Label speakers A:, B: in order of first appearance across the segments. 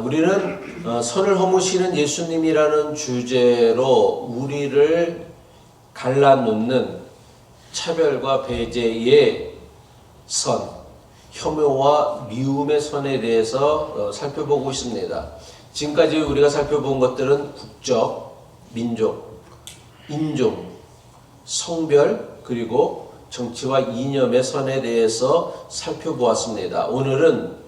A: 우리는 선을 허무시는 예수님이라는 주제로 우리를 갈라놓는 차별과 배제의 선, 혐오와 미움의 선에 대해서 살펴보고 있습니다. 지금까지 우리가 살펴본 것들은 국적, 민족, 인종, 성별, 그리고 정치와 이념의 선에 대해서 살펴보았습니다. 오늘은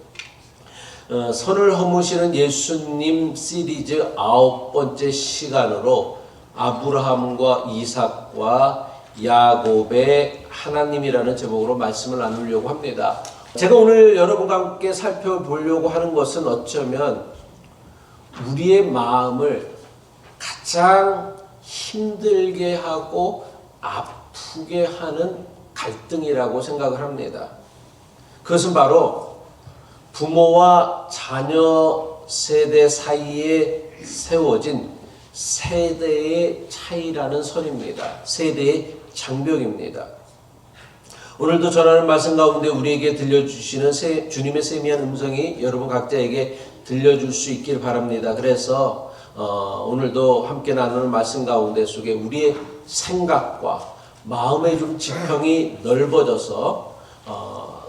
A: 선을 허무시는 예수님 시리즈 9번째 시간으로 아브라함과 이삭과 야곱의 하나님이라는 제목으로 말씀을 나누려고 합니다. 제가 오늘 여러분과 함께 살펴보려고 하는 것은 어쩌면 우리의 마음을 가장 힘들게 하고 아프게 하는 갈등이라고 생각을 합니다. 그것은 바로 부모와 자녀 세대 사이에 세워진 세대의 차이라는 선입니다. 세대의 장벽입니다. 오늘도 전하는 말씀 가운데 우리에게 들려주시는 주님의 세미한 음성이 여러분 각자에게 들려줄 수 있길 바랍니다. 그래서 오늘도 함께 나누는 말씀 가운데 속에 우리의 생각과 마음의 좀 지평이 넓어져서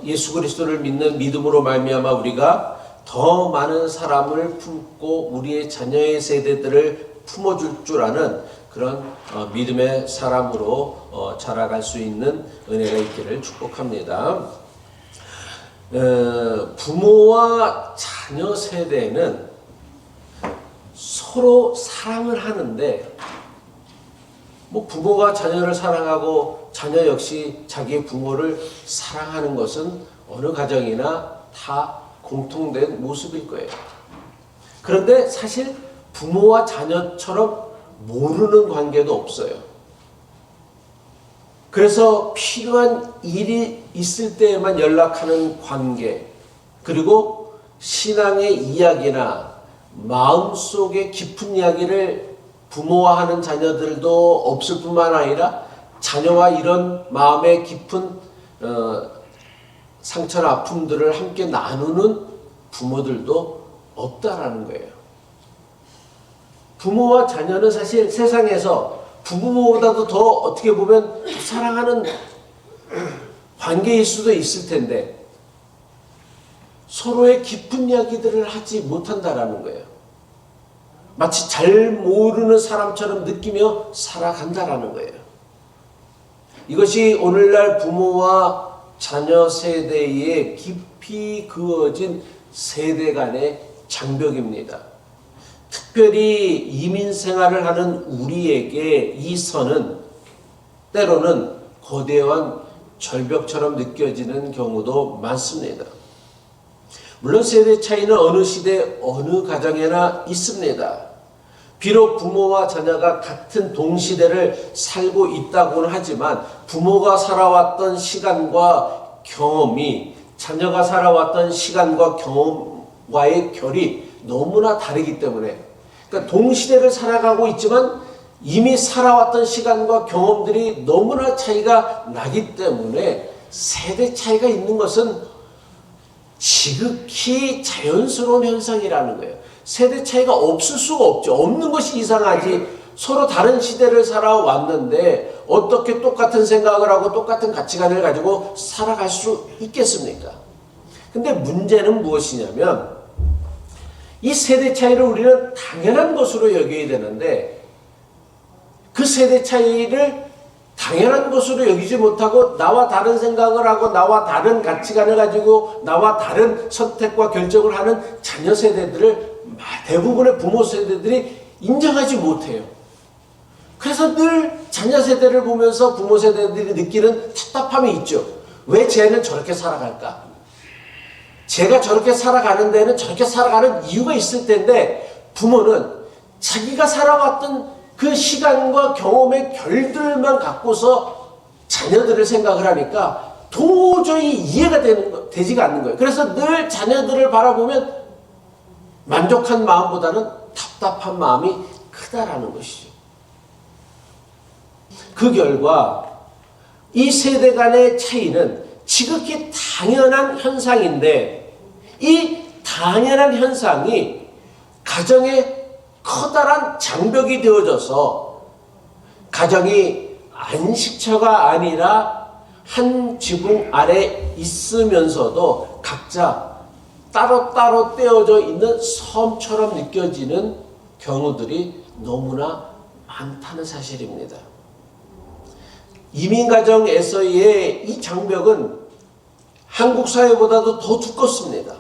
A: 예수 그리스도를 믿는 믿음으로 말미암아 우리가 더 많은 사람을 품고 우리의 자녀의 세대들을 품어줄 줄 아는 그런 믿음의 사람으로 자라갈 수 있는 은혜가 있기를 축복합니다. 부모와 자녀 세대는 서로 사랑을 하는데 부모가 자녀를 사랑하고 자녀 역시 자기의 부모를 사랑하는 것은 어느 가정이나 다 공통된 모습일 거예요. 그런데 사실 부모와 자녀처럼 모르는 관계도 없어요. 그래서 필요한 일이 있을 때에만 연락하는 관계, 그리고 신앙의 이야기나 마음속의 깊은 이야기를 부모와 하는 자녀들도 없을 뿐만 아니라 자녀와 이런 마음의 깊은 상처나 아픔들을 함께 나누는 부모들도 없다라는 거예요. 부모와 자녀는 사실 세상에서 부모보다도 더 어떻게 보면 사랑하는 관계일 수도 있을 텐데 서로의 깊은 이야기들을 하지 못한다라는 거예요. 마치 잘 모르는 사람처럼 느끼며 살아간다라는 거예요. 이것이 오늘날 부모와 자녀 세대에 깊이 그어진 세대 간의 장벽입니다. 특별히 이민 생활을 하는 우리에게 이 선은 때로는 거대한 절벽처럼 느껴지는 경우도 많습니다. 물론 세대 차이는 어느 시대 어느 가정에나 있습니다. 비록 부모와 자녀가 같은 동시대를 살고 있다고는 하지만 부모가 살아왔던 시간과 경험이 자녀가 살아왔던 시간과 경험과의 결이 너무나 다르기 때문에, 그러니까 동시대를 살아가고 있지만 이미 살아왔던 시간과 경험들이 너무나 차이가 나기 때문에 세대 차이가 있는 것은 지극히 자연스러운 현상이라는 거예요. 세대 차이가 없을 수가 없죠. 없는 것이 이상하지. 서로 다른 시대를 살아왔는데 어떻게 똑같은 생각을 하고 똑같은 가치관을 가지고 살아갈 수 있겠습니까? 근데 문제는 무엇이냐면 이 세대 차이를 우리는 당연한 것으로 여겨야 되는데 그 세대 차이를 당연한 것으로 여기지 못하고 나와 다른 생각을 하고 나와 다른 가치관을 가지고 나와 다른 선택과 결정을 하는 자녀 세대들을 대부분의 부모 세대들이 인정하지 못해요. 그래서 늘 자녀 세대를 보면서 부모 세대들이 느끼는 답답함이 있죠. 왜 쟤는 저렇게 살아갈까? 제가 저렇게 살아가는 데는 저렇게 살아가는 이유가 있을 텐데 부모는 자기가 살아왔던 그 시간과 경험의 결들만 갖고서 자녀들을 생각을 하니까 도저히 이해가 되지가 않는 거예요. 그래서 늘 자녀들을 바라보면 만족한 마음보다는 답답한 마음이 크다라는 것이죠. 그 결과 이 세대 간의 차이는 지극히 당연한 현상인데 이 당연한 현상이 가정에 커다란 장벽이 되어져서 가정이 안식처가 아니라 한 지붕 아래 있으면서도 각자 따로따로 떼어져 있는 섬처럼 느껴지는 경우들이 너무나 많다는 사실입니다. 이민가정에서의 이 장벽은 한국 사회보다도 더 두껍습니다.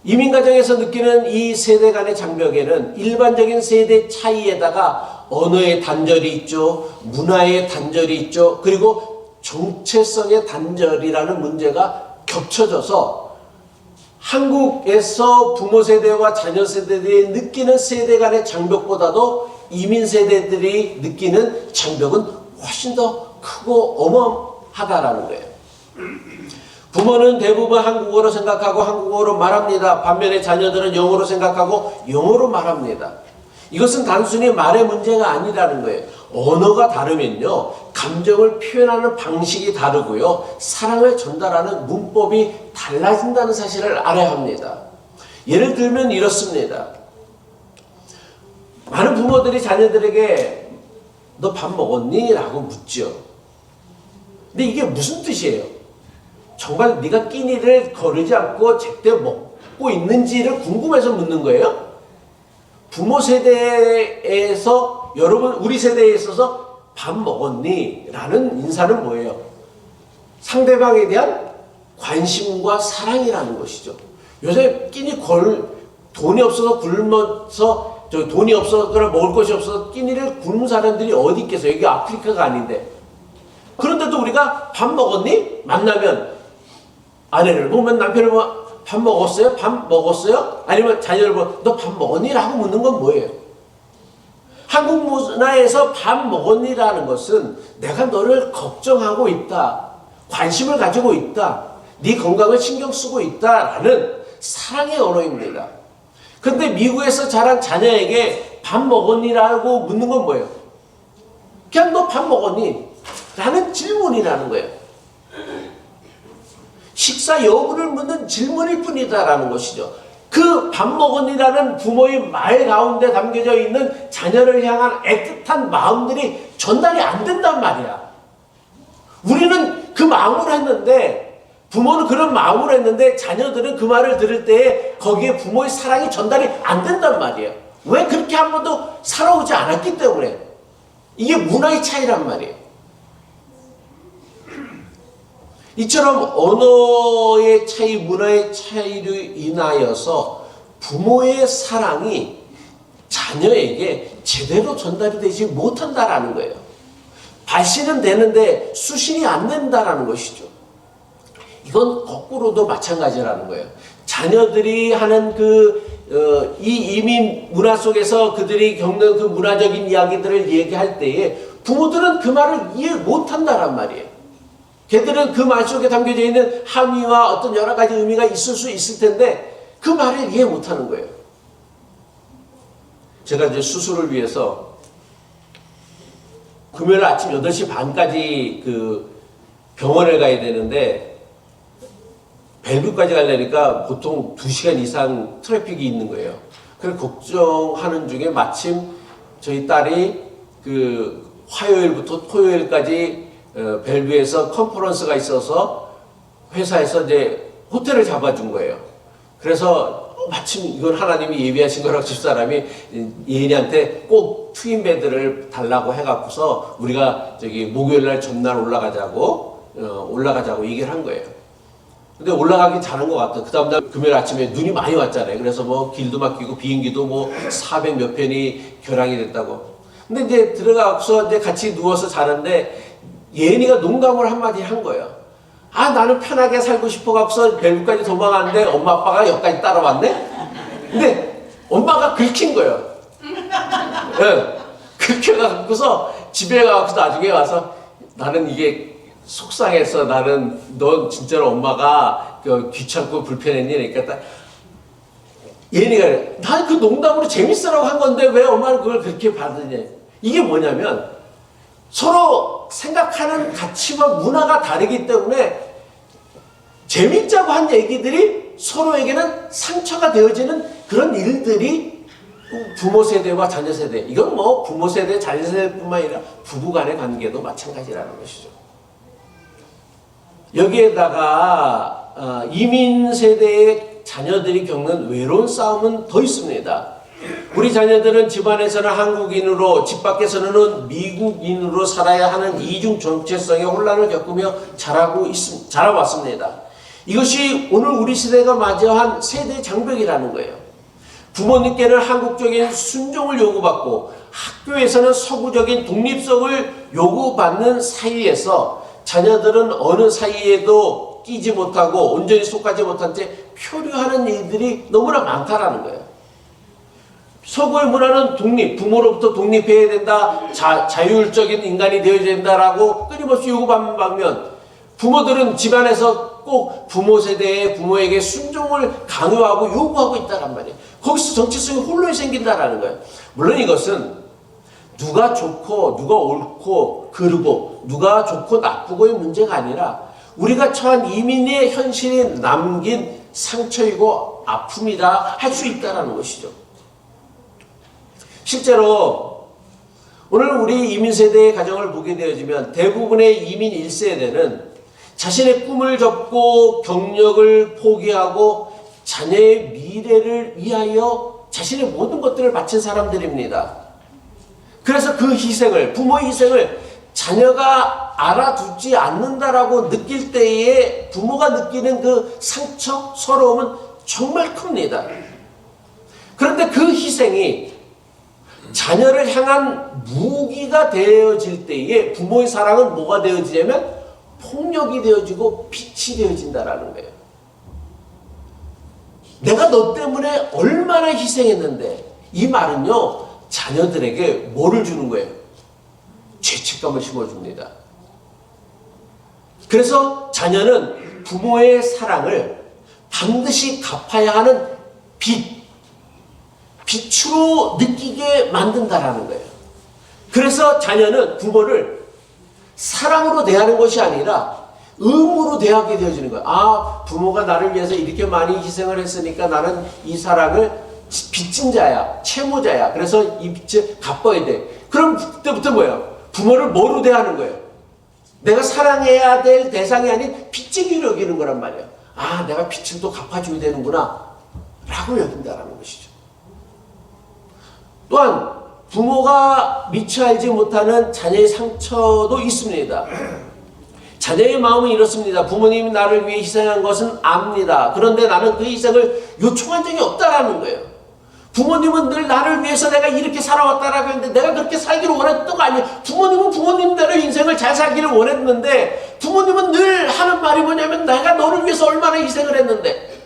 A: 이민가정에서 느끼는 이 세대 간의 장벽에는 일반적인 세대 차이에다가 언어의 단절이 있죠. 문화의 단절이 있죠. 그리고 정체성의 단절이라는 문제가 겹쳐져서 한국에서 부모 세대와 자녀 세대들이 느끼는 세대 간의 장벽보다도 이민 세대들이 느끼는 장벽은 훨씬 더 크고 어마어마하다라는 거예요. 부모는 대부분 한국어로 생각하고 한국어로 말합니다. 반면에 자녀들은 영어로 생각하고 영어로 말합니다. 이것은 단순히 말의 문제가 아니라는 거예요. 언어가 다르면요, 감정을 표현하는 방식이 다르고요, 사랑을 전달하는 문법이 달라진다는 사실을 알아야 합니다. 예를 들면 이렇습니다. 많은 부모들이 자녀들에게 너 밥 먹었니? 라고 묻죠. 근데 이게 무슨 뜻이에요? 정말 네가 끼니를 거르지 않고 제때 먹고 있는지를 궁금해서 묻는 거예요? 부모 세대에서 여러분 우리 세대에 있어서 밥 먹었니? 라는 인사는 뭐예요? 상대방에 대한 관심과 사랑이라는 것이죠. 요새 끼니 돈이 없어서 굶어서 돈이 없어서 먹을 것이 없어서 끼니를 굶는 사람들이 어디 있겠어요? 여기 아프리카가 아닌데. 그런데도 우리가 밥 먹었니? 만나면 아내를 보면 남편을 보면 밥 먹었어요? 밥 먹었어요? 아니면 자녀를 보면 너 밥 먹었니? 라고 묻는 건 뭐예요? 한국 문화에서 밥 먹었니? 라는 것은 내가 너를 걱정하고 있다. 관심을 가지고 있다. 네 건강을 신경 쓰고 있다라는 사랑의 언어입니다. 근데 미국에서 자란 자녀에게 밥 먹었니? 라고 묻는 건 뭐예요? 그냥 너 밥 먹었니? 라는 질문이라는 거예요. 식사 여부를 묻는 질문일 뿐이다라는 것이죠. 그 밥 먹었니라는 부모의 말 가운데 담겨져 있는 자녀를 향한 애틋한 마음들이 전달이 안 된단 말이야. 우리는 그 마음으로 했는데, 부모는 그런 마음으로 했는데 자녀들은 그 말을 들을 때에 거기에 부모의 사랑이 전달이 안 된단 말이에요. 왜? 그렇게 한 번도 살아오지 않았기 때문에. 이게 문화의 차이란 말이에요. 이처럼 언어의 차이, 문화의 차이로 인하여서 부모의 사랑이 자녀에게 제대로 전달이 되지 못한다라는 거예요. 발신은 되는데 수신이 안 된다라는 것이죠. 이건 거꾸로도 마찬가지라는 거예요. 자녀들이 하는 이 이민 문화 속에서 그들이 겪는 그 문화적인 이야기들을 얘기할 때에 부모들은 그 말을 이해 못한다란 말이에요. 걔들은 그 말 속에 담겨져 있는 함의와 어떤 여러 가지 의미가 있을 수 있을 텐데 그 말을 이해 못하는 거예요. 제가 이제 수술을 위해서 금요일 아침 8시 반까지 병원을 가야 되는데 벨뷰까지 가려니까 보통 2시간 이상 트래픽이 있는 거예요. 그래서 걱정하는 중에 마침 저희 딸이 화요일부터 토요일까지 벨뷰에서 컨퍼런스가 있어서 회사에서 이제 호텔을 잡아준 거예요. 그래서 마침 이건 하나님이 예비하신 거라고 집사람이 예인이한테 꼭 트윈 베드를 달라고 해갖고서 우리가 목요일날 전날 올라가자고 얘기를 한 거예요. 근데 올라가긴 잘한 것 같아. 그 다음날 금요일 아침에 눈이 많이 왔잖아요. 그래서 길도 막히고 비행기도 400 몇 편이 결항이 됐다고. 근데 이제 들어가서 이제 같이 누워서 자는데 예은이가 농담을 한마디 한 거예요. 아, 나는 편하게 살고 싶어갖고서 벨뷰까지 도망갔는데 엄마 아빠가 여기까지 따라왔네? 근데 엄마가 긁힌 거예요. 네, 긁혀갖고서 집에 가서 나중에 와서 나는 이게 속상해서 나는 넌 진짜로 엄마가 귀찮고 불편했니? 그러니까 예은이가 난 그 농담으로 재밌으라고 한 건데 왜 엄마는 그걸 그렇게 받으냐. 이게 뭐냐면 서로 생각하는 가치와 문화가 다르기 때문에 재밌자고 한 얘기들이 서로에게는 상처가 되어지는 그런 일들이 부모 세대와 자녀 세대, 이건 뭐 부모 세대, 자녀 세대뿐만 아니라 부부 간의 관계도 마찬가지라는 것이죠. 여기에다가 이민 세대의 자녀들이 겪는 외로운 싸움은 더 있습니다. 우리 자녀들은 집안에서는 한국인으로, 집 밖에서는 미국인으로 살아야 하는 이중 정체성의 혼란을 겪으며 자라왔습니다. 이것이 오늘 우리 시대가 맞이한 세대 장벽이라는 거예요. 부모님께는 한국적인 순종을 요구받고 학교에서는 서구적인 독립성을 요구받는 사이에서 자녀들은 어느 사이에도 끼지 못하고 온전히 속하지 못한 채 표류하는 일들이 너무나 많다라는 거예요. 서구의 문화는 독립, 부모로부터 독립해야 된다, 자율적인 인간이 되어야 된다라고 끊임없이 요구받는 반면 부모들은 집안에서 꼭 부모 세대의 부모에게 순종을 강요하고 요구하고 있다란 말이에요. 거기서 정체성이 혼란이 생긴다라는 거예요. 물론 이것은 누가 좋고 누가 옳고 그르고 누가 좋고 나쁘고의 문제가 아니라 우리가 처한 이민의 현실이 남긴 상처이고 아픔이다 할 수 있다는 것이죠. 실제로 오늘 우리 이민 세대의 가정을 보게 되어지면 대부분의 이민 1세대는 자신의 꿈을 접고 경력을 포기하고 자녀의 미래를 위하여 자신의 모든 것들을 바친 사람들입니다. 그래서 그 희생을, 부모의 희생을 자녀가 알아두지 않는다라고 느낄 때에 부모가 느끼는 그 상처, 서러움은 정말 큽니다. 그런데 그 희생이 자녀를 향한 무기가 되어질 때에 부모의 사랑은 뭐가 되어지냐면 폭력이 되어지고 빛이 되어진다라는 거예요. 내가 너 때문에 얼마나 희생했는데, 이 말은요 자녀들에게 뭐를 주는 거예요? 죄책감을 심어줍니다. 그래서 자녀는 부모의 사랑을 반드시 갚아야 하는 빛으로 느끼게 만든다라는 거예요. 그래서 자녀는 부모를 사랑으로 대하는 것이 아니라 의무로 대하게 되어지는 거예요. 아, 부모가 나를 위해서 이렇게 많이 희생을 했으니까 나는 이 사랑을 빚진 자야, 채무자야. 그래서 이 빚을 갚아야 돼. 그럼 그때부터 뭐예요? 부모를 뭐로 대하는 거예요? 내가 사랑해야 될 대상이 아닌 빚쟁이로 여기는 거란 말이에요. 아, 내가 빚을 또 갚아줘야 되는구나 라고 여긴다는 것이죠. 또한 부모가 미처 알지 못하는 자녀의 상처도 있습니다. 자녀의 마음은 이렇습니다. 부모님이 나를 위해 희생한 것은 압니다. 그런데 나는 그 희생을 요청한 적이 없다라는 거예요. 부모님은 늘 나를 위해서 내가 이렇게 살아왔다라고 했는데 내가 그렇게 살기를 원했던 거 아니에요. 부모님은 부모님대로 인생을 잘 살기를 원했는데 부모님은 늘 하는 말이 뭐냐면 내가 너를 위해서 얼마나 희생을 했는데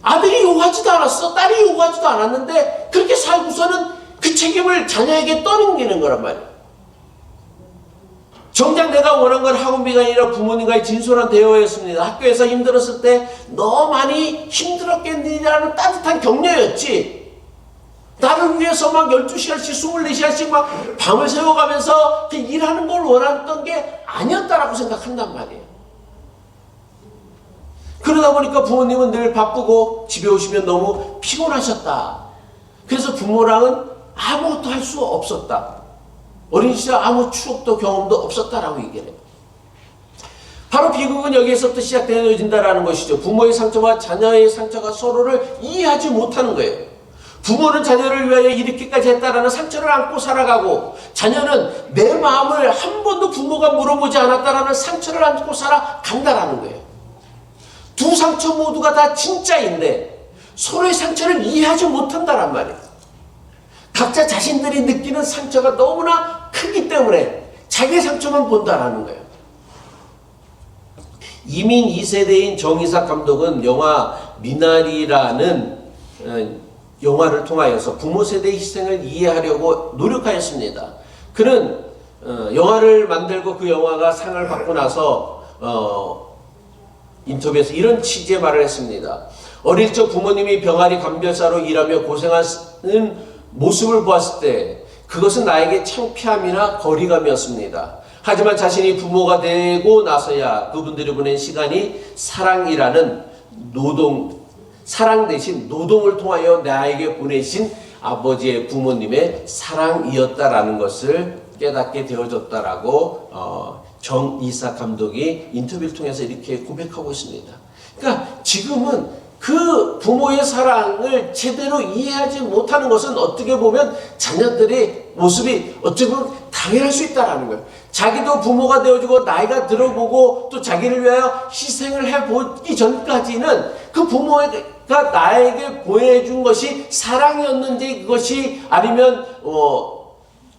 A: 아들이 요구하지도 않았어. 딸이 요구하지도 않았는데 그렇게 살고서는 그 책임을 자녀에게 떠넘기는 거란 말이에요. 정작 내가 원한 건 학원비가 아니라 부모님과의 진솔한 대화였습니다. 학교에서 힘들었을 때 너 많이 힘들었겠니라는 따뜻한 격려였지. 나를 위해서 막 12시간씩 24시간씩 막 밤을 새워가면서 일하는 걸 원했던 게 아니었다라고 생각한단 말이에요. 그러다 보니까 부모님은 늘 바쁘고 집에 오시면 너무 피곤하셨다. 그래서 부모랑은 아무것도 할 수 없었다. 어린 시절 아무 추억도 경험도 없었다라고 얘기를 해요. 바로 비극은 여기에서부터 시작되어진다라는 것이죠. 부모의 상처와 자녀의 상처가 서로를 이해하지 못하는 거예요. 부모는 자녀를 위하여 이렇게까지 했다라는 상처를 안고 살아가고 자녀는 내 마음을 한 번도 부모가 물어보지 않았다라는 상처를 안고 살아간다라는 거예요. 두 상처 모두가 다 진짜인데 서로의 상처를 이해하지 못한다란 말이에요. 각자 자신들이 느끼는 상처가 너무나 크기 때문에 자기의 상처만 본다라는 거예요. 이민 2세대인 정이삭 감독은 영화 미나리라는 영화를 통하여서 부모 세대의 희생을 이해하려고 노력하였습니다. 그는 영화를 만들고 그 영화가 상을 받고 나서 인터뷰에서 이런 취지의 말을 했습니다. 어릴 적 부모님이 병아리 감별사로 일하며 고생하는 모습을 보았을 때 그것은 나에게 창피함이나 거리감이었습니다. 하지만 자신이 부모가 되고 나서야 그분들이 보낸 시간이 사랑이라는 노동 사랑 대신 노동을 통하여 나에게 보내신 아버지의 부모님의 사랑이었다라는 것을 깨닫게 되어졌다라고 정이삭 감독이 인터뷰를 통해서 이렇게 고백하고 있습니다. 그러니까 지금은 그 부모의 사랑을 제대로 이해하지 못하는 것은 어떻게 보면 자녀들의 모습이 어찌 보면 당연할 수 있다는 거예요. 자기도 부모가 되어주고 나이가 들어보고 또 자기를 위하여 희생을 해보기 전까지는 그 부모가 나에게 보여준 것이 사랑이었는지 그것이 아니면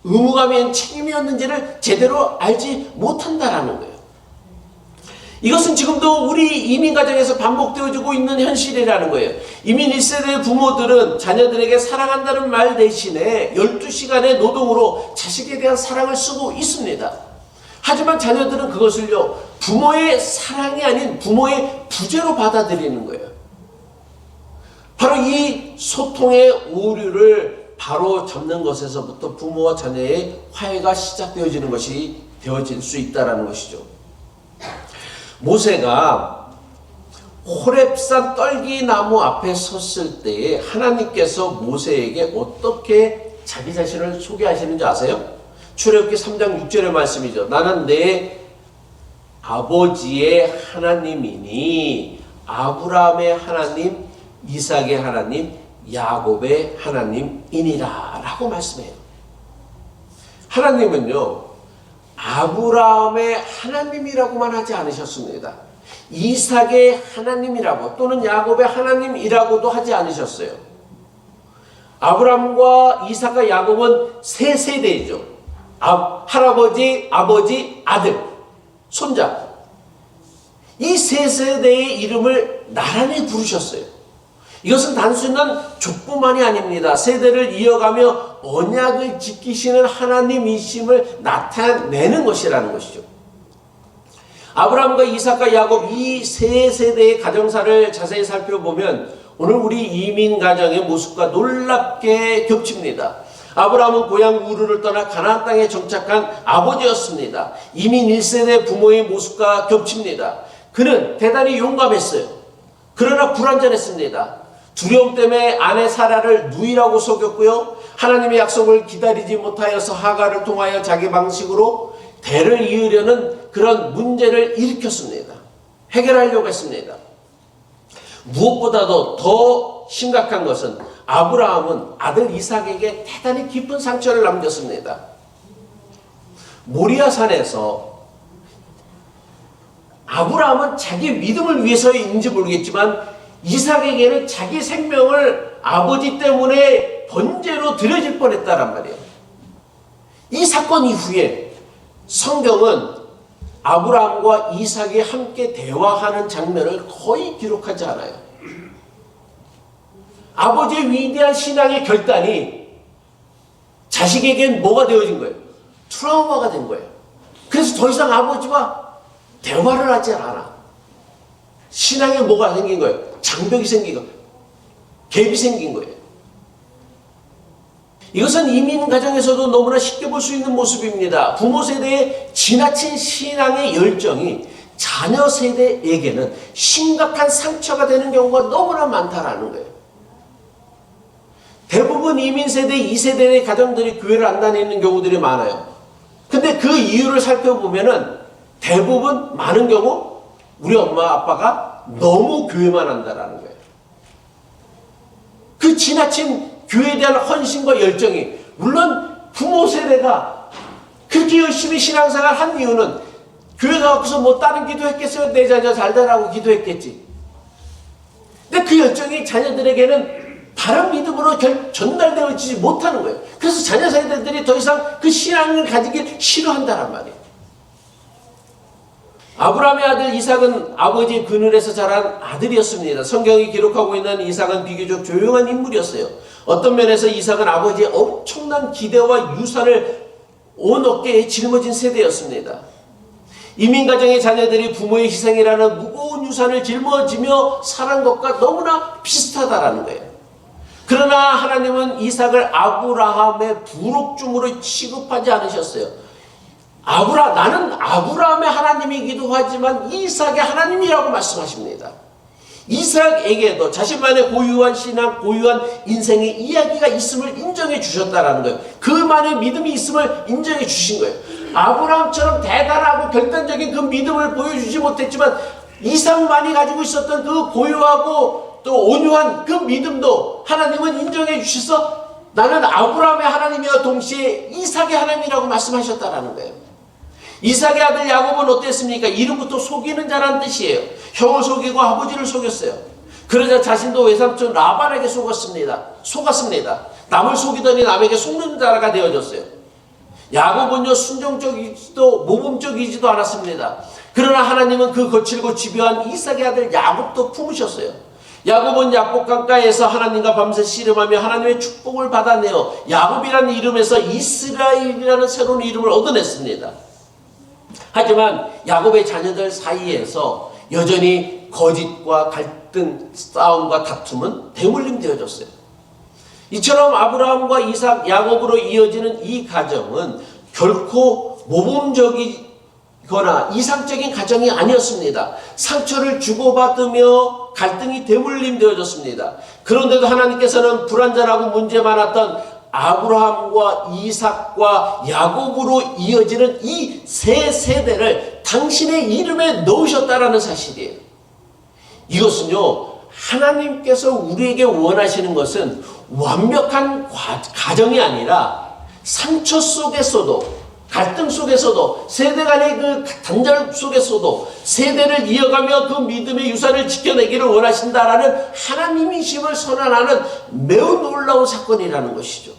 A: 의무감이 책임이었는지를 제대로 알지 못한다라는 거예요. 이것은 지금도 우리 이민 가정에서 반복되어지고 있는 현실이라는 거예요. 이민 1세대 부모들은 자녀들에게 사랑한다는 말 대신에 12시간의 노동으로 자식에 대한 사랑을 쓰고 있습니다. 하지만 자녀들은 그것을요, 부모의 사랑이 아닌 부모의 부재로 받아들이는 거예요. 바로 이 소통의 오류를 바로 잡는 것에서부터 부모와 자녀의 화해가 시작되어지는 것이 되어질 수 있다는 것이죠. 모세가 호렙산 떨기나무 앞에 섰을 때에 하나님께서 모세에게 어떻게 자기 자신을 소개하시는지 아세요? 출애굽기 3장 6절의 말씀이죠. 나는 내 아버지의 하나님이니 아브라함의 하나님, 이삭의 하나님, 야곱의 하나님이니라 라고 말씀해요. 하나님은요, 아브라함의 하나님이라고만 하지 않으셨습니다. 이삭의 하나님이라고 또는 야곱의 하나님이라고도 하지 않으셨어요. 아브라함과 이삭과 야곱은 세 세대이죠. 할아버지, 아버지, 아들, 손자. 이 세 세대의 이름을 나란히 부르셨어요. 이것은 단순한 족보만이 아닙니다. 세대를 이어가며 언약을 지키시는 하나님이심을 나타내는 것이라는 것이죠. 아브라함과 이삭과 야곱 이 세 세대의 가정사를 자세히 살펴보면 오늘 우리 이민 가정의 모습과 놀랍게 겹칩니다. 아브라함은 고향 우르를 떠나 가나안 땅에 정착한 아버지였습니다. 이민 1세대 부모의 모습과 겹칩니다. 그는 대단히 용감했어요. 그러나 불완전했습니다. 두려움 때문에 아내 사라를 누이라고 속였고요. 하나님의 약속을 기다리지 못하여서 하가를 통하여 자기 방식으로 대를 이으려는 그런 문제를 일으켰습니다. 해결하려고 했습니다. 무엇보다도 더 심각한 것은 아브라함은 아들 이삭에게 대단히 깊은 상처를 남겼습니다. 모리아산에서 아브라함은 자기 믿음을 위해서인지 모르겠지만 이삭에게는 자기 생명을 아버지 때문에 번제로 드려질 뻔했다란 말이에요. 이 사건 이후에 성경은 아브라함과 이삭이 함께 대화하는 장면을 거의 기록하지 않아요. 아버지의 위대한 신앙의 결단이 자식에겐 뭐가 되어진 거예요? 트라우마가 된 거예요. 그래서 더 이상 아버지와 대화를 하지 않아. 신앙에 뭐가 생긴 거예요? 장벽이 생긴 거예요. 갭이 생긴 거예요. 이것은 이민 가정에서도 너무나 쉽게 볼 수 있는 모습입니다. 부모 세대의 지나친 신앙의 열정이 자녀 세대에게는 심각한 상처가 되는 경우가 너무나 많다라는 거예요. 대부분 이민 세대 2세대의 가정들이 교회를 안 다니는 경우들이 많아요. 근데 그 이유를 살펴보면은 대부분 많은 경우 우리 엄마 아빠가 너무 교회만 한다라는 거예요. 그 지나친 교회에 대한 헌신과 열정이, 물론 부모 세대가 그렇게 열심히 신앙생활 한 이유는 교회 가고서 뭐 다른 기도했겠어요? 내 자녀 잘 되라고 기도했겠지. 근데 그 열정이 자녀들에게는 바른 믿음으로 전달되어지지 못하는 거예요. 그래서 자녀 세대들이 더 이상 그 신앙을 가지기 싫어한다란 말이에요. 아브라함의 아들 이삭은 아버지의 그늘에서 자란 아들이었습니다. 성경이 기록하고 있는 이삭은 비교적 조용한 인물이었어요. 어떤 면에서 이삭은 아버지의 엄청난 기대와 유산을 온 어깨에 짊어진 세대였습니다. 이민가정의 자녀들이 부모의 희생이라는 무거운 유산을 짊어지며 살은 것과 너무나 비슷하다라는 거예요. 그러나 하나님은 이삭을 아브라함의 부록중으로 취급하지 않으셨어요. 나는 아브라함의 하나님이기도 하지만 이삭의 하나님이라고 말씀하십니다. 이삭에게도 자신만의 고유한 신앙, 고유한 인생의 이야기가 있음을 인정해 주셨다라는 거예요. 그만의 믿음이 있음을 인정해 주신 거예요. 아브라함처럼 대단하고 결단적인 그 믿음을 보여주지 못했지만 이삭만이 가지고 있었던 그 고유하고 또 온유한 그 믿음도 하나님은 인정해 주셔서 나는 아브라함의 하나님이와 동시에 이삭의 하나님이라고 말씀하셨다라는 거예요. 이삭의 아들 야곱은 어땠습니까? 이름부터 속이는 자라는 뜻이에요. 형을 속이고 아버지를 속였어요. 그러자 자신도 외삼촌 라반에게 속았습니다. 남을 속이더니 남에게 속는 자가 되어졌어요. 야곱은요 순종적이지도 모범적이지도 않았습니다. 그러나 하나님은 그 거칠고 집요한 이삭의 아들 야곱도 품으셨어요. 야곱은 야복 강가에서 하나님과 밤새 씨름하며 하나님의 축복을 받아내어 야곱이라는 이름에서 이스라엘이라는 새로운 이름을 얻어냈습니다. 하지만 야곱의 자녀들 사이에서 여전히 거짓과 갈등, 싸움과 다툼은 대물림 되어졌어요. 이처럼 아브라함과 이삭, 야곱으로 이어지는 이 가정은 결코 모범적이거나 이상적인 가정이 아니었습니다. 상처를 주고받으며 갈등이 대물림 되어졌습니다. 그런데도 하나님께서는 불완전하고 문제 많았던 아브라함과 이삭과 야곱으로 이어지는 이 세 세대를 당신의 이름에 넣으셨다라는 사실이에요. 이것은요, 하나님께서 우리에게 원하시는 것은 완벽한 가정이 아니라 상처 속에서도, 갈등 속에서도, 세대 간의 그 단절 속에서도 세대를 이어가며 그 믿음의 유산을 지켜내기를 원하신다라는 하나님이심을 선언하는 매우 놀라운 사건이라는 것이죠.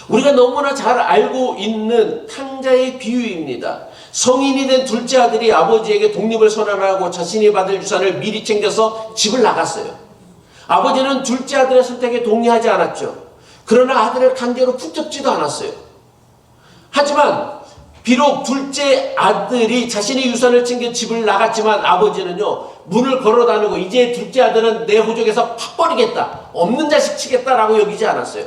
A: 우리가 너무나 잘 알고 있는 탕자의 비유입니다. 성인이 된 둘째 아들이 아버지에게 독립을 선언하고 자신이 받을 유산을 미리 챙겨서 집을 나갔어요. 아버지는 둘째 아들의 선택에 동의하지 않았죠. 그러나 아들을 강제로 붙잡지도 않았어요. 하지만 비록 둘째 아들이 자신의 유산을 챙겨 집을 나갔지만 아버지는요, 문을 걸어 다니고 이제 둘째 아들은 내 호적에서 팍버리겠다, 없는 자식 치겠다라고 여기지 않았어요.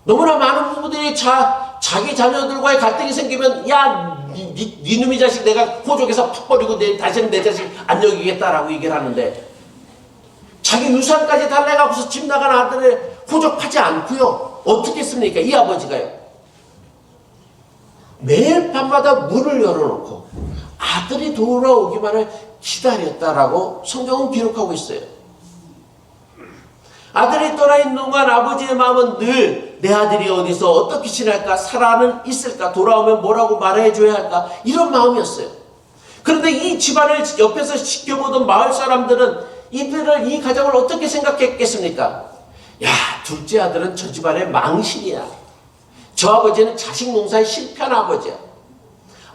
A: 너무나 많은 부부들이 자기 자녀들과의 갈등이 생기면 네 놈의 자식 내가 호적에서 팍버리고 다시는 내 자식 안 여기겠다라고 얘기를 하는데 자기 유산까지 달래가고서 집 나간 아들을 호적하지 않고요. 어떻게 했습니까? 이 아버지가요. 매일 밤마다 문을 열어놓고 아들이 돌아오기만을 기다렸다라고 성경은 기록하고 있어요. 아들이 떠나 있는 동안 아버지의 마음은 늘 내 아들이 어디서 어떻게 지낼까, 살아는 있을까, 돌아오면 뭐라고 말해줘야 할까, 이런 마음이었어요. 그런데 이 집안을 옆에서 지켜보던 마을 사람들은 이 가정을 어떻게 생각했겠습니까? 야, 둘째 아들은 저 집안의 망신이야. 저 아버지는 자식 농사에 실패한 아버지야.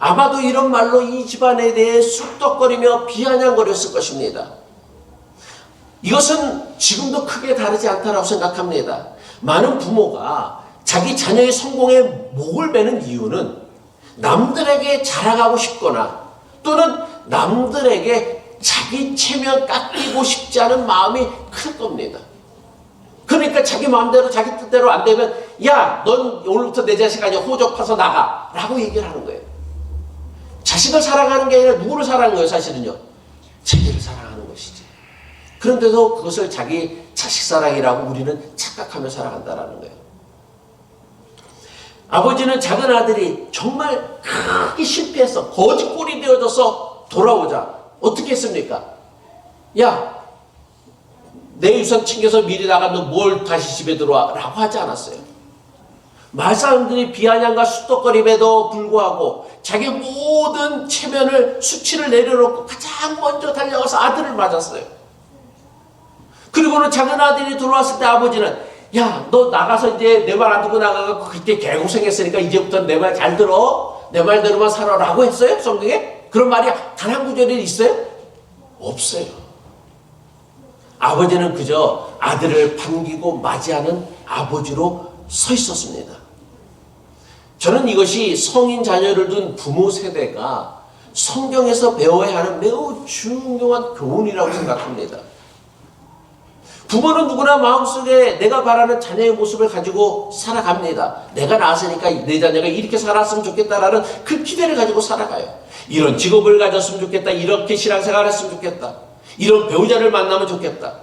A: 아마도 이런 말로 이 집안에 대해 쑥덕거리며 비아냥거렸을 것입니다. 이것은 지금도 크게 다르지 않다고 생각합니다. 많은 부모가 자기 자녀의 성공에 목을 베는 이유는 남들에게 자랑하고 싶거나 또는 남들에게 자기 체면 깎이고 싶지 않은 마음이 클 겁니다. 그러니까 자기 마음대로 자기 뜻대로 안 되면 야, 넌 오늘부터 내 자식 아니야, 호적 파서 나가 라고 얘기를 하는 거예요. 자식을 사랑하는 게 아니라 누구를 사랑하는 거예요? 사실은요, 자기를 사랑하는 것이지. 그런데도 그것을 자기 자식 사랑이라고 우리는 착각하며 살아간다는 거예요. 아버지는 작은 아들이 정말 크게 실패해서 거지꼴이 되어져서 돌아오자 어떻게 했습니까? 야, 내 유산 챙겨서 미리 나가, 너 뭘 다시 집에 들어와 라고 하지 않았어요. 마을 사람들이 비아냥과 쑥덕거림에도 불구하고 자기 모든 체면을, 수치를 내려놓고 가장 먼저 달려가서 아들을 맞았어요. 그리고는 작은 아들이 들어왔을 때 아버지는 야, 너 나가서 이제 내 말 안 듣고 나가고 그때 개고생했으니까 이제부터 내 말 잘 들어, 내 말대로만 살아 라고 했어요? 성경에? 그런 말이 단 한 구절이 있어요? 없어요. 아버지는 그저 아들을 반기고 맞이하는 아버지로 서 있었습니다. 저는 이것이 성인 자녀를 둔 부모 세대가 성경에서 배워야 하는 매우 중요한 교훈이라고 생각합니다. 부모는 누구나 마음속에 내가 바라는 자녀의 모습을 가지고 살아갑니다. 내가 낳았으니까 내 자녀가 이렇게 살았으면 좋겠다라는 그 기대를 가지고 살아가요. 이런 직업을 가졌으면 좋겠다. 이렇게 신앙생활을 했으면 좋겠다. 이런 배우자를 만나면 좋겠다.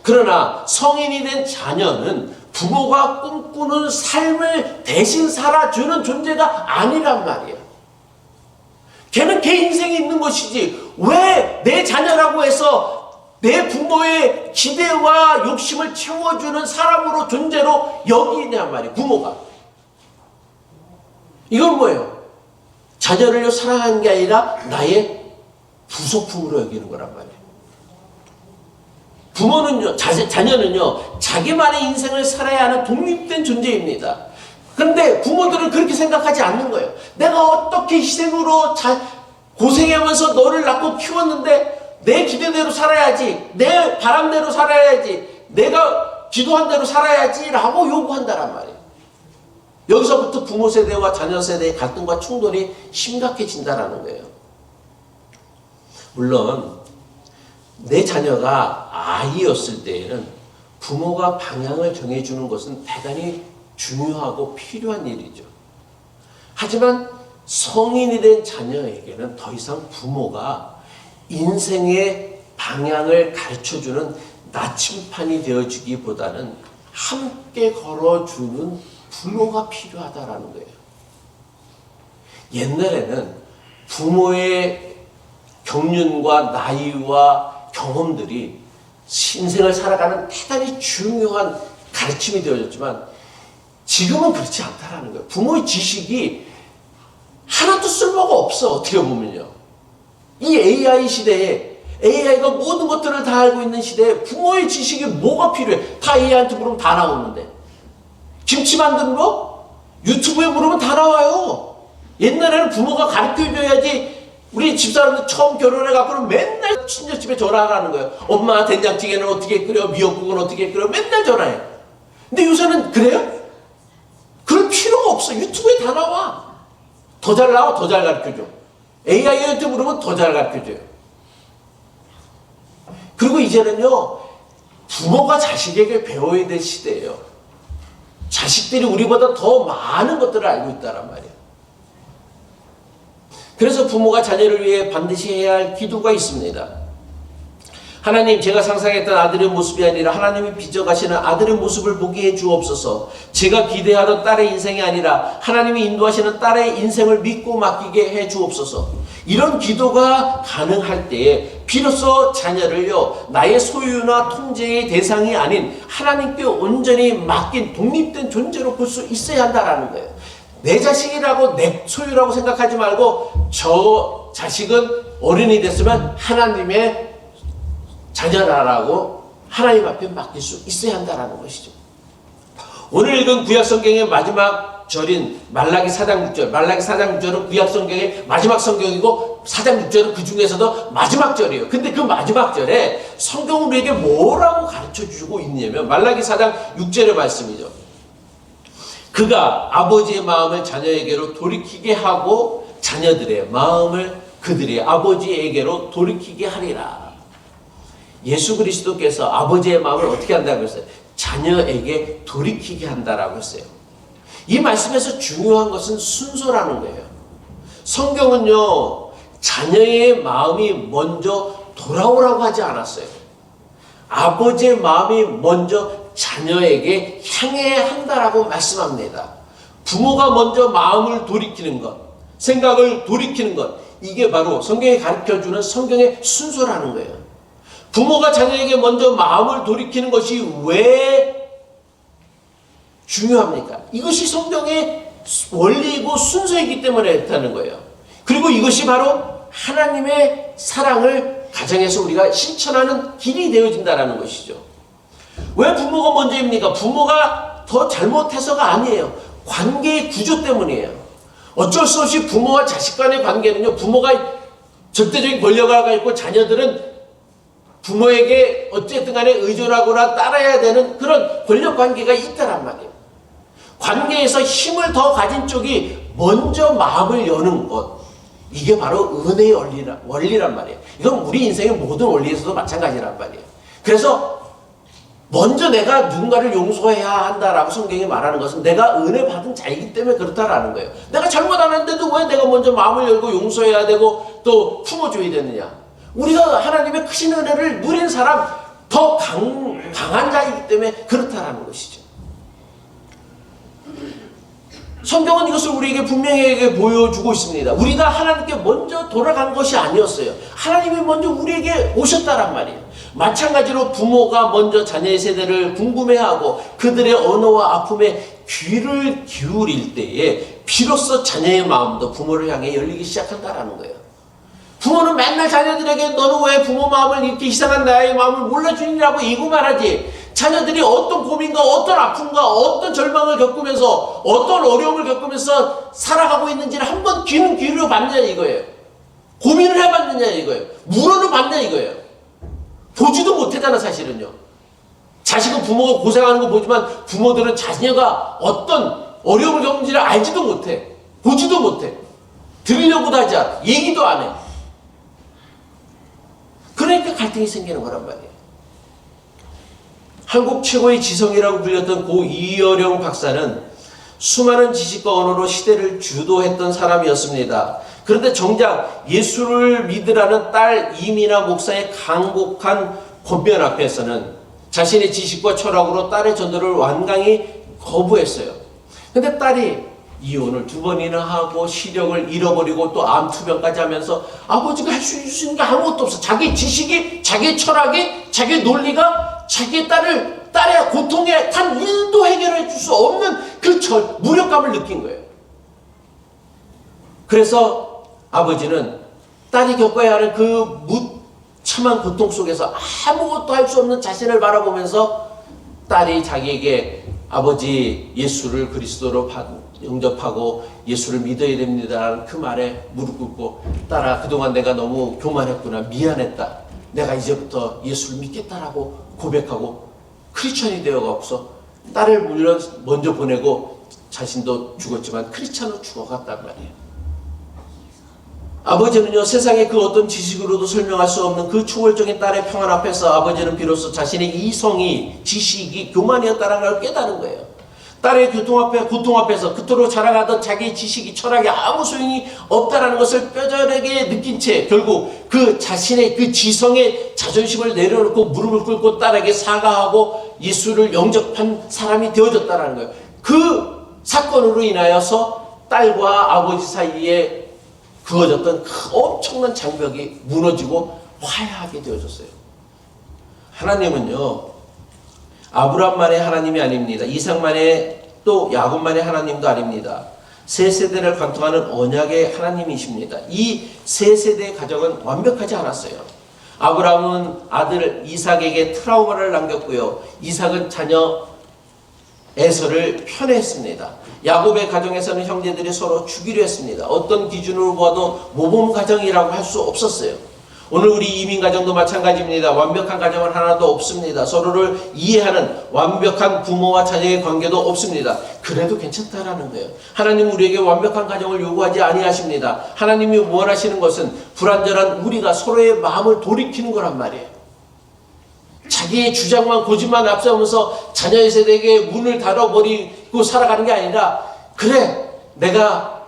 A: 그러나 성인이 된 자녀는 부모가 꿈꾸는 삶을 대신 살아주는 존재가 아니란 말이에요. 걔는 걔 인생이 있는 것이지 왜 내 자녀라고 해서 내 부모의 기대와 욕심을 채워주는 사람으로 존재로 여기냐 말이에요. 부모가. 이건 뭐예요? 자녀를 사랑하는 게 아니라 나의 부속품으로 여기는 거란 말이에요. 부모는요, 자녀는요, 자기만의 인생을 살아야 하는 독립된 존재입니다. 그런데 부모들은 그렇게 생각하지 않는 거예요. 내가 어떻게 희생으로 고생하면서 너를 낳고 키웠는데 내 기대대로 살아야지, 내 바람대로 살아야지, 내가 기도한 대로 살아야지 라고 요구한다란 말이에요. 여기서부터 부모 세대와 자녀 세대의 갈등과 충돌이 심각해진다는 거예요. 물론 내 자녀가 아이였을 때에는 부모가 방향을 정해주는 것은 대단히 중요하고 필요한 일이죠. 하지만 성인이 된 자녀에게는 더 이상 부모가 인생의 방향을 가르쳐주는 나침판이 되어주기보다는 함께 걸어주는 부모가 필요하다라는 거예요. 옛날에는 부모의 경륜과 나이와 경험들이 인생을 살아가는 대단히 중요한 가르침이 되어졌지만 지금은 그렇지 않다라는 거예요. 부모의 지식이 하나도 쓸모가 없어. 어떻게 보면요. 이 AI 시대에 AI가 모든 것들을 다 알고 있는 시대에 부모의 지식이 뭐가 필요해? 다 AI한테 물으면 다 나오는데. 김치 만드는 거? 유튜브에 물으면 다 나와요. 옛날에는 부모가 가르쳐줘야지. 우리 집사람들 처음 결혼해갖고는 맨날 친정집에 전화하는 거예요. 엄마 된장찌개는 어떻게 끓여? 미역국은 어떻게 끓여? 맨날 전화해. 근데 요새는 그래요? 그럴 필요가 없어. 유튜브에 다 나와. 더 잘 나와, 더 잘 가르쳐줘. AI한테 물으면 더 잘 가르쳐줘요. 그리고 이제는요, 부모가 자식에게 배워야 될 시대예요. 자식들이 우리보다 더 많은 것들을 알고 있다란 말이에요. 그래서 부모가 자녀를 위해 반드시 해야 할 기도가 있습니다. 하나님, 제가 상상했던 아들의 모습이 아니라 하나님이 빚어가시는 아들의 모습을 보게 해 주옵소서. 제가 기대하던 딸의 인생이 아니라 하나님이 인도하시는 딸의 인생을 믿고 맡기게 해 주옵소서. 이런 기도가 가능할 때에 비로소 자녀를요, 나의 소유나 통제의 대상이 아닌 하나님께 온전히 맡긴 독립된 존재로 볼 수 있어야 한다는 거예요. 내 자식이라고 내 소유라고 생각하지 말고 저 자식은 어른이 됐으면 하나님의 자녀라고 하나님 앞에 맡길 수 있어야 한다는 것이죠. 오늘 읽은 구약성경의 마지막 절인 말라기 4장 6절, 말라기 4장 6절은 구약성경의 마지막 성경이고 4장 6절은 그 중에서도 마지막 절이에요. 근데 그 마지막 절에 성경은 우리에게 뭐라고 가르쳐주고 있냐면 말라기 4장 6절의 말씀이죠. 그가 아버지의 마음을 자녀에게로 돌이키게 하고 자녀들의 마음을 그들의 아버지에게로 돌이키게 하리라. 예수 그리스도께서 아버지의 마음을 어떻게 한다고 했어요? 자녀에게 돌이키게 한다라고 했어요. 이 말씀에서 중요한 것은 순서라는 거예요. 성경은요, 자녀의 마음이 먼저 돌아오라고 하지 않았어요. 아버지의 마음이 먼저 자녀에게 향해야 한다라고 말씀합니다. 부모가 먼저 마음을 돌이키는 것, 생각을 돌이키는 것, 이게 바로 성경이 가르쳐주는 성경의 순서라는 거예요. 부모가 자녀에게 먼저 마음을 돌이키는 것이 왜 중요합니까? 이것이 성경의 원리이고 순서이기 때문에 그렇다는 거예요. 그리고 이것이 바로 하나님의 사랑을 가정에서 우리가 실천하는 길이 되어진다는 것이죠. 왜 부모가 먼저입니까? 부모가 더 잘못해서가 아니에요. 관계의 구조 때문이에요. 어쩔 수 없이 부모와 자식 간의 관계는요, 부모가 절대적인 권력을 갖고 자녀들은 부모에게 어쨌든 간에 의존하거나 따라야 되는 그런 권력 관계가 있다란 말이에요. 관계에서 힘을 더 가진 쪽이 먼저 마음을 여는 것, 이게 바로 은혜의 원리란 말이에요. 이건 우리 인생의 모든 원리에서도 마찬가지란 말이에요. 그래서 먼저 내가 누군가를 용서해야 한다라고 성경이 말하는 것은 내가 은혜 받은 자이기 때문에 그렇다라는 거예요. 내가 잘못 안 했는데도 왜 내가 먼저 마음을 열고 용서해야 되고 또 품어줘야 되느냐. 우리가 하나님의 크신 은혜를 누린 사람, 더 강한 자이기 때문에 그렇다라는 것이죠. 성경은 이것을 우리에게 분명하게 보여주고 있습니다. 우리가 하나님께 먼저 돌아간 것이 아니었어요. 하나님이 먼저 우리에게 오셨다란 말이에요. 마찬가지로 부모가 먼저 자녀의 세대를 궁금해하고 그들의 언어와 아픔에 귀를 기울일 때에 비로소 자녀의 마음도 부모를 향해 열리기 시작한다라는 거예요. 부모는 맨날 자녀들에게 너는 왜 부모 마음을 이렇게 이상한 나의 마음을 몰라주느냐고 이고만 하지, 자녀들이 어떤 고민과 어떤 아픔과 어떤 절망을 겪으면서 어떤 어려움을 겪으면서 살아가고 있는지를 한번 귀는 기울여 봤냐 이거예요. 고민을 해봤느냐 이거예요. 물어는 봤냐 이거예요. 보지도 못하잖아 사실은요. 자식은 부모가 고생하는 거 보지만 부모들은 자녀가 어떤 어려움을 겪는지를 알지도 못해. 보지도 못해. 들으려고도 하지 않아. 얘기도 안 해. 그러니까 갈등이 생기는 거란 말이에요. 한국 최고의 지성이라고 불렸던 고 이어령 박사는 수많은 지식과 언어로 시대를 주도했던 사람이었습니다. 그런데 정작 예수를 믿으라는 딸 이미나 목사의 강곡한 권면 앞에서는 자신의 지식과 철학으로 딸의 전도를 완강히 거부했어요. 근데 딸이 이혼을 2번이나 하고 시력을 잃어버리고 또 암투병까지 하면서 아버지가 할 수 있는 게 아무것도 없어. 자기 지식이, 자기 철학이, 자기 논리가 자기 딸의 고통에 단 1도 해결해 줄 수 없는 그 무력감을 느낀 거예요. 그래서 아버지는 딸이 겪어야 하는 그 무참한 고통 속에서 아무것도 할 수 없는 자신을 바라보면서 딸이 자기에게 아버지 예수를 그리스도로 영접하고 예수를 믿어야 됩니다라는 그 말에 무릎 꿇고 딸아 그동안 내가 너무 교만했구나 미안했다 내가 이제부터 예수를 믿겠다라고 고백하고 크리스천이 되어가고서 딸을 물론 먼저 보내고 자신도 죽었지만 크리스천으로 죽어갔단 말이에요. 아버지는요 세상의 그 어떤 지식으로도 설명할 수 없는 그 초월적인 딸의 평안 앞에서 아버지는 비로소 자신의 이성이 지식이 교만이었다는 걸 깨달은 거예요. 딸의 고통 앞에서 그토록 자랑하던 자기의 지식이 철학이 아무 소용이 없다라는 것을 뼈저리게 느낀 채 결국 그 자신의 그 지성의 자존심을 내려놓고 무릎을 꿇고 딸에게 사과하고 예수를 영접한 사람이 되어졌다는 거예요. 그 사건으로 인하여서 딸과 아버지 사이에 그어졌던 그 엄청난 장벽이 무너지고 화해하게 되어졌어요. 하나님은요 아브라함만의 하나님이 아닙니다. 이삭만의 또 야곱만의 하나님도 아닙니다. 세 세대를 관통하는 언약의 하나님이십니다. 이 세 세대의 가정은 완벽하지 않았어요. 아브라함은 아들 이삭에게 트라우마를 남겼고요. 이삭은 자녀 에서를 편애했습니다. 야곱의 가정에서는 형제들이 서로 죽이려 했습니다. 어떤 기준으로 봐도 모범 가정이라고 할 수 없었어요. 오늘 우리 이민 가정도 마찬가지입니다. 완벽한 가정은 하나도 없습니다. 서로를 이해하는 완벽한 부모와 자녀의 관계도 없습니다. 그래도 괜찮다라는 거예요. 하나님은 우리에게 완벽한 가정을 요구하지 아니하십니다. 하나님이 원하시는 것은 불완전한 우리가 서로의 마음을 돌이키는 거란 말이에요. 자기의 주장만 고집만 앞세우면서 자녀의 세대에게 문을 닫아버리고 살아가는 게 아니라 그래 내가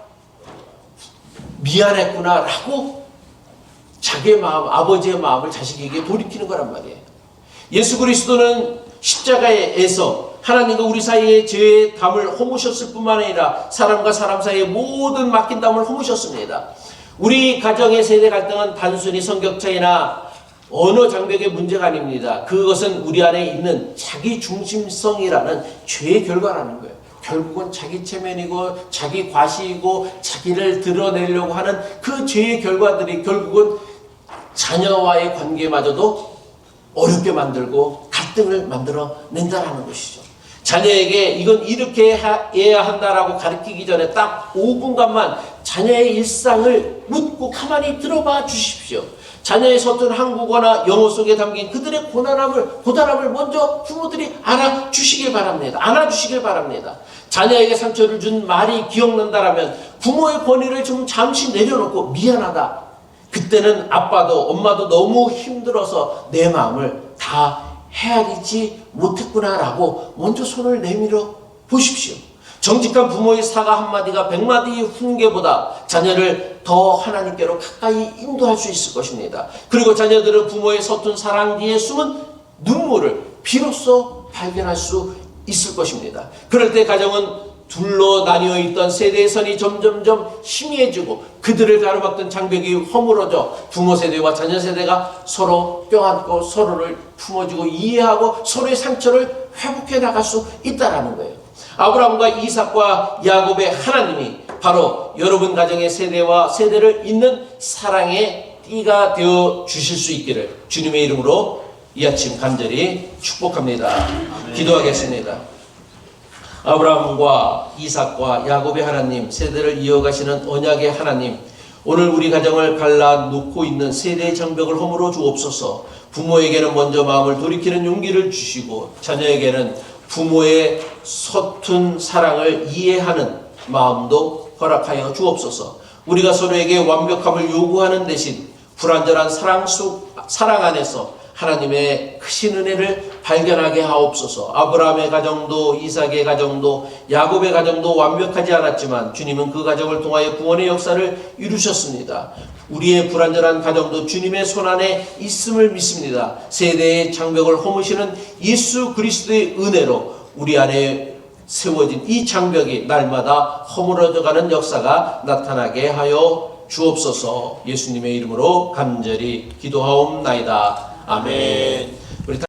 A: 미안했구나 라고 자기의 마음, 아버지의 마음을 자식에게 돌이키는 거란 말이에요. 예수 그리스도는 십자가에서 하나님과 우리 사이의 죄의 담을 허무셨을 뿐만 아니라 사람과 사람 사이의 모든 맡긴 담을 허무셨습니다. 우리 가정의 세대 갈등은 단순히 성격 차이나 언어 장벽의 문제가 아닙니다. 그것은 우리 안에 있는 자기 중심성이라는 죄의 결과라는 거예요. 결국은 자기 체면이고 자기 과시이고 자기를 드러내려고 하는 그 죄의 결과들이 결국은 자녀와의 관계마저도 어렵게 만들고 갈등을 만들어낸다는 것이죠. 자녀에게 이건 이렇게 해야 한다라고 가르치기 전에 딱 5분간만 자녀의 일상을 묻고 가만히 들어봐 주십시오. 자녀의 서툰 한국어나 영어 속에 담긴 그들의 고단함을 먼저 부모들이 알아주시길 바랍니다. 자녀에게 상처를 준 말이 기억난다라면 부모의 권위를 좀 잠시 내려놓고 미안하다. 그때는 아빠도 엄마도 너무 힘들어서 내 마음을 다 헤아리지 못했구나라고 먼저 손을 내밀어 보십시오. 정직한 부모의 사과 한마디가 100마디의 훈계보다 자녀를 더 하나님께로 가까이 인도할 수 있을 것입니다. 그리고 자녀들은 부모의 서툰 사랑 뒤에 숨은 눈물을 비로소 발견할 수 있을 것입니다. 그럴 때 가정은 둘로 나뉘어 있던 세대의 선이 점점점 희미해지고 그들을 가로막던 장벽이 허물어져 부모 세대와 자녀 세대가 서로 껴안고 서로를 품어주고 이해하고 서로의 상처를 회복해 나갈 수 있다는 거예요. 아브라함과 이삭과 야곱의 하나님이 바로 여러분 가정의 세대와 세대를 잇는 사랑의 띠가 되어 주실 수 있기를 주님의 이름으로 이 아침 간절히 축복합니다. 기도하겠습니다. 아브라함과 이삭과 야곱의 하나님, 세대를 이어가시는 언약의 하나님, 오늘 우리 가정을 갈라놓고 있는 세대의 장벽을 허물어 주옵소서. 부모에게는 먼저 마음을 돌이키는 용기를 주시고 자녀에게는 부모의 서툰 사랑을 이해하는 마음도 허락하여 주옵소서. 우리가 서로에게 완벽함을 요구하는 대신 불완전한 사랑 안에서 하나님의 크신 은혜를 발견하게 하옵소서. 아브라함의 가정도 이삭의 가정도 야곱의 가정도 완벽하지 않았지만 주님은 그 가정을 통하여 구원의 역사를 이루셨습니다. 우리의 불완전한 가정도 주님의 손안에 있음을 믿습니다. 세대의 장벽을 허무시는 예수 그리스도의 은혜로 우리 안에 세워진 이 장벽이 날마다 허물어져가는 역사가 나타나게 하여 주옵소서. 예수님의 이름으로 간절히 기도하옵나이다. 아멘.